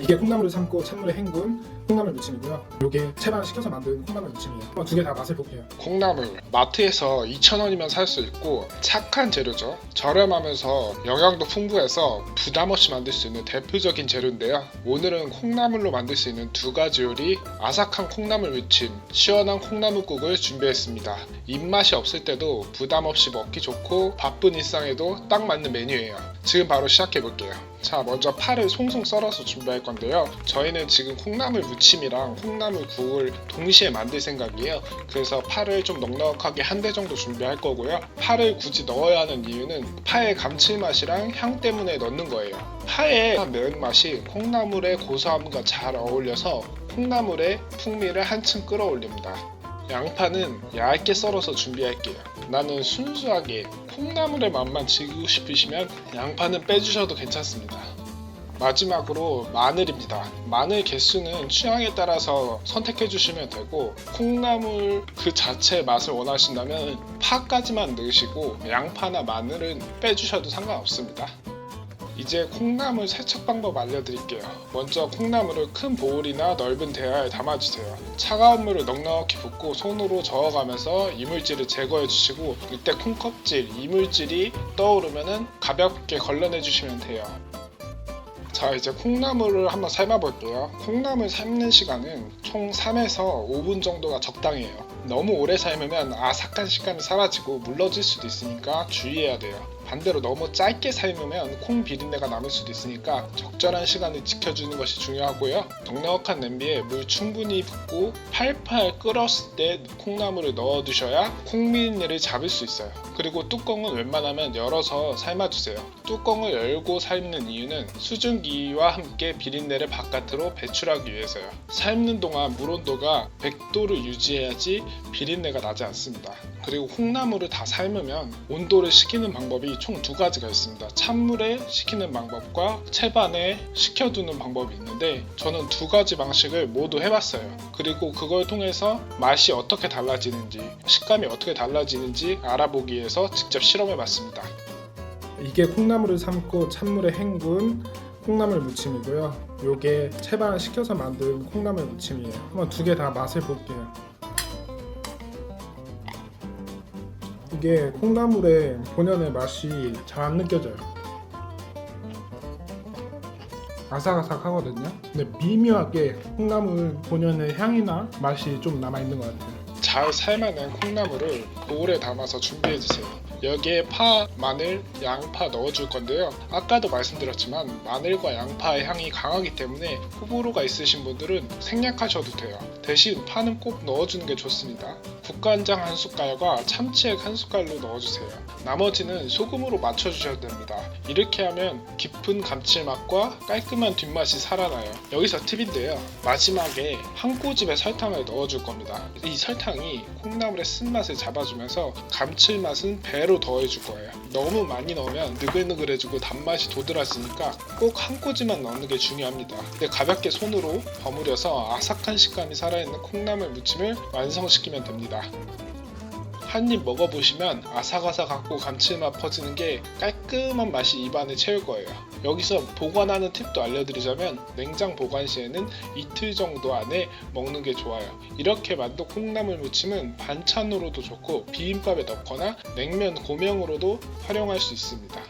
이게 콩나물을 삶고 찬물에 헹군 콩나물 무침이고요. 요게 채반 식혀서 만든 콩나물 무침이에요. 한번 두 개 다 맛을 볼게요. 콩나물 마트에서 2,000원이면 살 수 있고 착한 재료죠. 저렴하면서 영양도 풍부해서 부담 없이 만들 수 있는 대표적인 재료인데요. 오늘은 콩나물로 만들 수 있는 두 가지 요리, 아삭한 콩나물 무침, 시원한 콩나물국을 준비했습니다. 입맛이 없을 때도 부담 없이 먹기 좋고 바쁜 일상에도 딱 맞는 메뉴예요. 지금 바로 시작해 볼게요. 자, 먼저 파를 송송 썰어서 준비할 건데요. 저희는 지금 콩나물 무침이랑 콩나물 국을 동시에 만들 생각이에요. 그래서 파를 좀 넉넉하게 한 대 정도 준비할 거고요. 파를 굳이 넣어야 하는 이유는 파의 감칠맛이랑 향 때문에 넣는 거예요. 파의 매운맛이 콩나물의 고소함과 잘 어울려서 콩나물의 풍미를 한층 끌어올립니다. 양파는 얇게 썰어서 준비할게요. 나는 순수하게 콩나물의 맛만 즐기고 싶으시면 양파는 빼주셔도 괜찮습니다. 마지막으로 마늘입니다. 마늘 개수는 취향에 따라서 선택해 주시면 되고 콩나물 그 자체의 맛을 원하신다면 파까지만 넣으시고 양파나 마늘은 빼주셔도 상관없습니다. 이제 콩나물 세척 방법 알려드릴게요. 먼저 콩나물을 큰 보울이나 넓은 대야에 담아주세요. 차가운 물을 넉넉히 붓고 손으로 저어가면서 이물질을 제거해 주시고 이때 콩껍질, 이물질이 떠오르면 가볍게 걸러내 주시면 돼요. 자, 이제 콩나물을 한번 삶아 볼게요. 콩나물 삶는 시간은 총 3에서 5분 정도가 적당해요. 너무 오래 삶으면 아삭한 식감이 사라지고 물러질 수도 있으니까 주의해야 돼요. 반대로 너무 짧게 삶으면 콩 비린내가 남을 수도 있으니까 적절한 시간을 지켜주는 것이 중요하고요. 넉넉한 냄비에 물 충분히 붓고 팔팔 끓었을 때 콩나물을 넣어두셔야 콩 비린내를 잡을 수 있어요. 그리고 뚜껑은 웬만하면 열어서 삶아주세요. 뚜껑을 열고 삶는 이유는 수증기와 함께 비린내를 바깥으로 배출하기 위해서요. 삶는 동안 물 온도가 100도를 유지해야지 비린내가 나지 않습니다. 그리고 콩나물을 다 삶으면 온도를 식히는 방법이 총 두 가지가 있습니다. 찬물에 식히는 방법과 채반에 식혀두는 방법이 있는데 저는 두 가지 방식을 모두 해봤어요. 그리고 그걸 통해서 맛이 어떻게 달라지는지, 식감이 어떻게 달라지는지 알아보기 위해서 직접 실험해봤습니다. 이게 콩나물을 삶고 찬물에 헹군 콩나물 무침이고요. 요게 채반 식혀서 만든 콩나물 무침이에요. 한번 두 개 다 맛을 볼게요. 이게 콩나물의 본연의 맛이 잘 안 느껴져요. 아삭아삭하거든요. 근데 미묘하게 콩나물 본연의 향이나 맛이 좀 남아있는 것 같아요. 잘 삶아낸 콩나물을 보울에 담아서 준비해주세요. 여기에 파, 마늘, 양파 넣어줄 건데요. 아까도 말씀드렸지만 마늘과 양파의 향이 강하기 때문에 호불호가 있으신 분들은 생략하셔도 돼요. 대신 파는 꼭 넣어주는 게 좋습니다. 국간장 한 숟갈과 참치액 한 숟갈로 넣어주세요. 나머지는 소금으로 맞춰주셔도 됩니다. 이렇게 하면 깊은 감칠맛과 깔끔한 뒷맛이 살아나요. 여기서 팁인데요. 마지막에 한 꼬집의 설탕을 넣어줄 겁니다. 이 설탕이 콩나물의 쓴맛을 잡아주면서 감칠맛은 배로 더해줄 거예요. 너무 많이 넣으면 느글느글해지고 단맛이 도드라지니까 꼭 한 꼬집만 넣는 게 중요합니다. 근데 가볍게 손으로 버무려서 아삭한 식감이 살아있는 콩나물 무침을 완성시키면 됩니다. 한 입 먹어보시면 아삭아삭하고 감칠맛 퍼지는 게 깔끔한 맛이 입안을 채울 거예요. 여기서 보관하는 팁도 알려드리자면 냉장 보관 시에는 이틀 정도 안에 먹는 게 좋아요. 이렇게 만든 콩나물 무침은 반찬으로도 좋고 비빔밥에 넣거나 냉면 고명으로도 활용할 수 있습니다.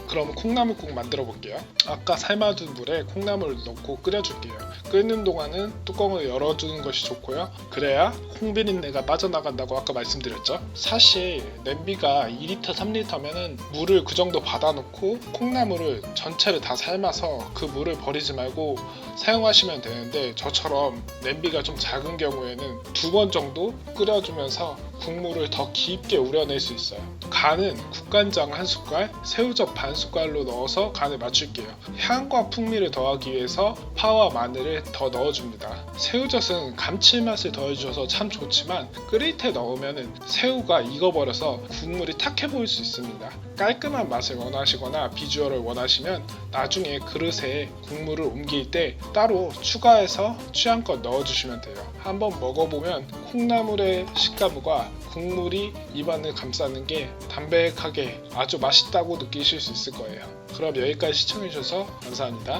그럼 콩나물국 만들어 볼게요. 아까 삶아둔 물에 콩나물을 넣고 끓여줄게요. 끓는 동안은 뚜껑을 열어주는 것이 좋고요. 그래야 콩 비린내가 빠져나간다고 아까 말씀드렸죠. 사실 냄비가 2리터 3리터면은 물을 그 정도 받아놓고 콩나물을 전체를 다 삶아서 그 물을 버리지 말고 사용하시면 되는데 저처럼 냄비가 좀 작은 경우에는 2번 정도 끓여주면서 국물을 더 깊게 우려낼 수 있어요. 간은 국간장 한 숟갈, 새우젓 반 숟갈로 넣어서 간을 맞출게요. 향과 풍미를 더하기 위해서 파와 마늘을 더 넣어줍니다. 새우젓은 감칠맛을 더해주셔서 참 좋지만 끓일 때 넣으면 새우가 익어버려서 국물이 탁해 보일 수 있습니다. 깔끔한 맛을 원하시거나 비주얼을 원하시면 나중에 그릇에 국물을 옮길 때 따로 추가해서 취향껏 넣어주시면 돼요. 한번 먹어보면 콩나물의 식감과 국물이 입안을 감싸는 게 담백하게 아주 맛있다고 느끼실 수 있을 거예요. 그럼 여기까지 시청해주셔서 감사합니다.